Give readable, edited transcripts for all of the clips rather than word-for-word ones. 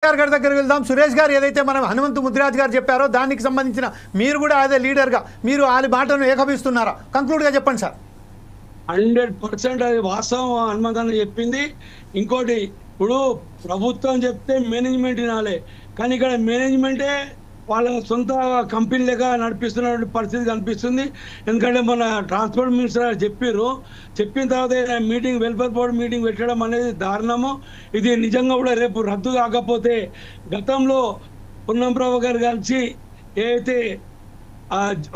గారి దగ్గరికి వెళ్దాం. సురేష్ గారు ఏదైతే మనం హనుమంతు ముద్రాజ్ గారు చెప్పారో దానికి సంబంధించిన మీరు కూడా అదే లీడర్గా మీరు వాళ్ళ మాటను ఏకభిస్తున్నారా? కంక్లూడ్గా చెప్పండి సార్. 100% అది వాస్తవం హనుమంతన్న చెప్పింది. ఇంకోటి, ఇప్పుడు ప్రభుత్వం చెప్తే మేనేజ్మెంట్ వినాలి, కానీ ఇక్కడ మేనేజ్మెంటే వాళ్ళ సొంత కంపెనీ లెక్క నడిపిస్తున్న పరిస్థితి కనిపిస్తుంది. ఎందుకంటే మన ట్రాన్స్పోర్ట్ మినిస్టర్ గారు చెప్పిన తర్వాత మీటింగ్ వెల్ఫేర్ బోర్డు మీటింగ్ పెట్టడం అనేది దారుణము. ఇది నిజంగా కూడా రేపు రద్దు కాకపోతే గతంలో పున్నం ప్రభు గారు కలిసి ఏదైతే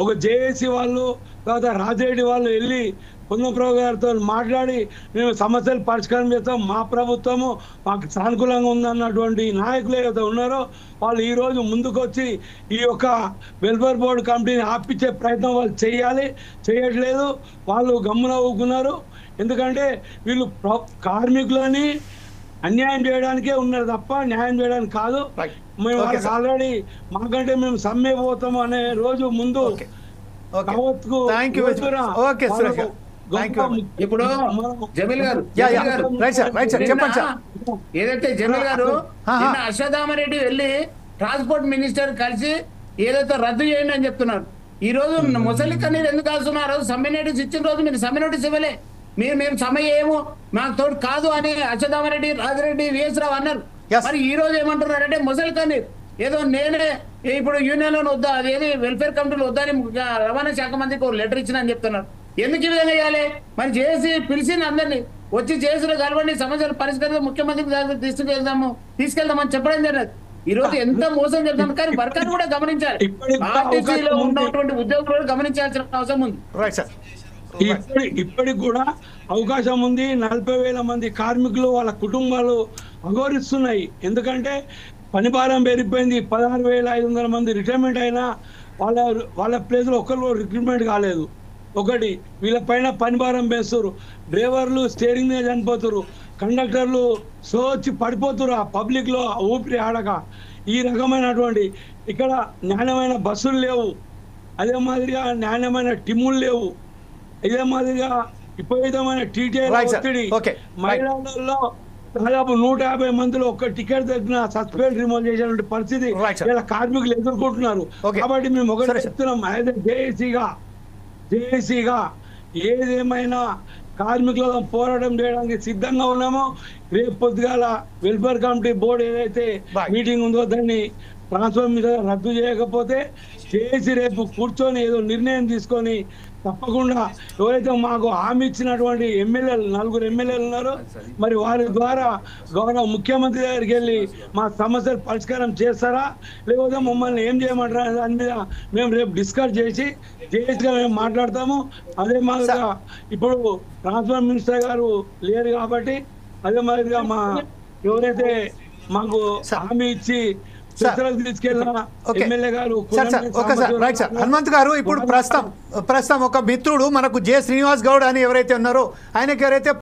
ఒక జేఏసీ వాళ్ళు తర్వాత రాజరెడ్డి వాళ్ళు వెళ్ళి పున్నప్రభు గారితో మాట్లాడి మేము సమస్యలు పరిష్కారం చేస్తాం, మా ప్రభుత్వము మాకు సానుకూలంగా ఉందన్నటువంటి నాయకులు ఏదైతే ఉన్నారో వాళ్ళు ఈరోజు ముందుకొచ్చి ఈ యొక్క వెల్ఫేర్ బోర్డు కమిటీని ఆపించే ప్రయత్నం వాళ్ళు చేయట్లేదు. వాళ్ళు గమ్మున ఊకున్నారు. ఎందుకంటే వీళ్ళు కార్మికులని అన్యాయం చేయడానికే ఉన్నారు తప్ప న్యాయం చేయడానికి కాదు. మేము వాళ్ళకి ఆల్రెడీ మాకంటే మేము సమ్మె పోతాము అనే రోజు ముందు ఇప్పుడు జమీల్ గారు ఏదైతే జమీల్ గారు అశ్వత్థామరెడ్డి వెళ్ళి ట్రాన్స్పోర్ట్ మినిస్టర్ కలిసి ఏదైతే రద్దు చేయండి అని చెప్తున్నారు. ఈ రోజు ముసలి కన్నీరు ఎందుకు కాస్తున్నారు? సమ్మె నోటీస్ ఇచ్చిన రోజు మీరు సమ్మె నోటీస్ ఇవ్వలే. మేము సమ్మె ఏమో మాకు తోడు కాదు అని అశ్వత్థామరెడ్డి రాజిరెడ్డి విఎస్ రావు అన్నారు. మరి ఈ రోజు ఏమంటున్నారంటే ముసలి కన్నీరు ఏదో నేనే ఇప్పుడు యూనియన్ లో వద్దా, అదేది వెల్ఫేర్ కమిటీలో వద్దా అని రవాణా శాఖ మంత్రికి ఒక లెటర్ ఇచ్చిన అని చెప్తున్నారు. ఎందుకు ఈ విధంగా చేయాలి? మరి చేసి పిలిచింది అందరినీ వచ్చి చేసులో కలవండి, సమస్యలు పరిష్కరిస్తే ముఖ్యమంత్రికి తీసుకెళ్దామని చెప్పడం జరిగింది. ఈ రోజు ఎంత మోసం చేద్దాం, కానీ వర్కర్ కూడా గమనించాలి, ఆర్టీసీలో ఉన్నటువంటి ఉద్యోగులు గమనించాల్సిన అవసరం ఉంది. ఇప్పటికి కూడా అవకాశం ఉంది. 40,000 మంది కార్మికులు వాళ్ళ కుటుంబాలు అఘోరిస్తున్నాయి. ఎందుకంటే పని భారం పెరిగిపోయింది. 16,500 మంది రిటైర్మెంట్ అయినా వాళ్ళ ప్లేస్లో ఒకరు రిక్రూట్మెంట్ కాలేదు. ఒకటి, వీళ్ళపైన పని భారం వేస్తారు. డ్రైవర్లు స్టీరింగ్ మీద చనిపోతారు, కండక్టర్లు వచ్చి పడిపోతారు ఆ పబ్లిక్లో ఊపిరి ఆడక. ఈ రకమైనటువంటి ఇక్కడ నాణ్యమైన బస్సులు లేవు, అదే మాదిరిగా నాణ్యమైన టిమ్ములు లేవు, ఇదే మాదిరిగా విపరీతమైన టీటీఐల ఒత్తిడి. మహిళలలో దాదాపు 150 మందిలో ఒక్క టికెట్ దగ్గర సస్పెండ్ రిమూవ్ చేసినటువంటి పరిస్థితి ఇలా కార్మికులు ఎదుర్కొంటున్నారు. కాబట్టి మేము ఒకటి చెప్తున్నాం, అయితే జేఏసీగా ఏదేమైనా కార్మికుల పోరాటం చేయడానికి సిద్ధంగా ఉన్నామో. రేపు పొద్దుగాల వెల్ఫేర్ కమిటీ బోర్డు ఏదైతే మీటింగ్ ఉందో దాన్ని ట్రాన్స్ఫర్ మీద రద్దు చేయకపోతే చేసి రేపు కూర్చొని ఏదో నిర్ణయం తీసుకొని తప్పకుండా ఎవరైతే మాకు హామీ ఇచ్చినటువంటి ఎమ్మెల్యేలు 4 ఎమ్మెల్యేలు ఉన్నారో మరి వారి ద్వారా గౌరవ ముఖ్యమంత్రి దగ్గరికి వెళ్ళి మా సమస్యలు పరిష్కారం చేస్తారా లేకపోతే మమ్మల్ని ఏం చేయమంటారా దాని మీద మేము రేపు డిస్కస్ చేసి జేఏసీగా మేము మాట్లాడతాము. అదే మాదిరిగా ఇప్పుడు ట్రాన్స్పోర్ట్ మినిస్టర్ గారు లేరు కాబట్టి అదే మాదిరిగా మా ఎవరైతే మాకు హామీ ఇచ్చి హనుమంత్ గారు ఇప్పుడు ప్రస్తుతం ఒక మిత్రుడు మనకు జె శ్రీనివాస్ గౌడ్ అని ఎవరైతే ఉన్నారో ఆయనకి ఎవరైతే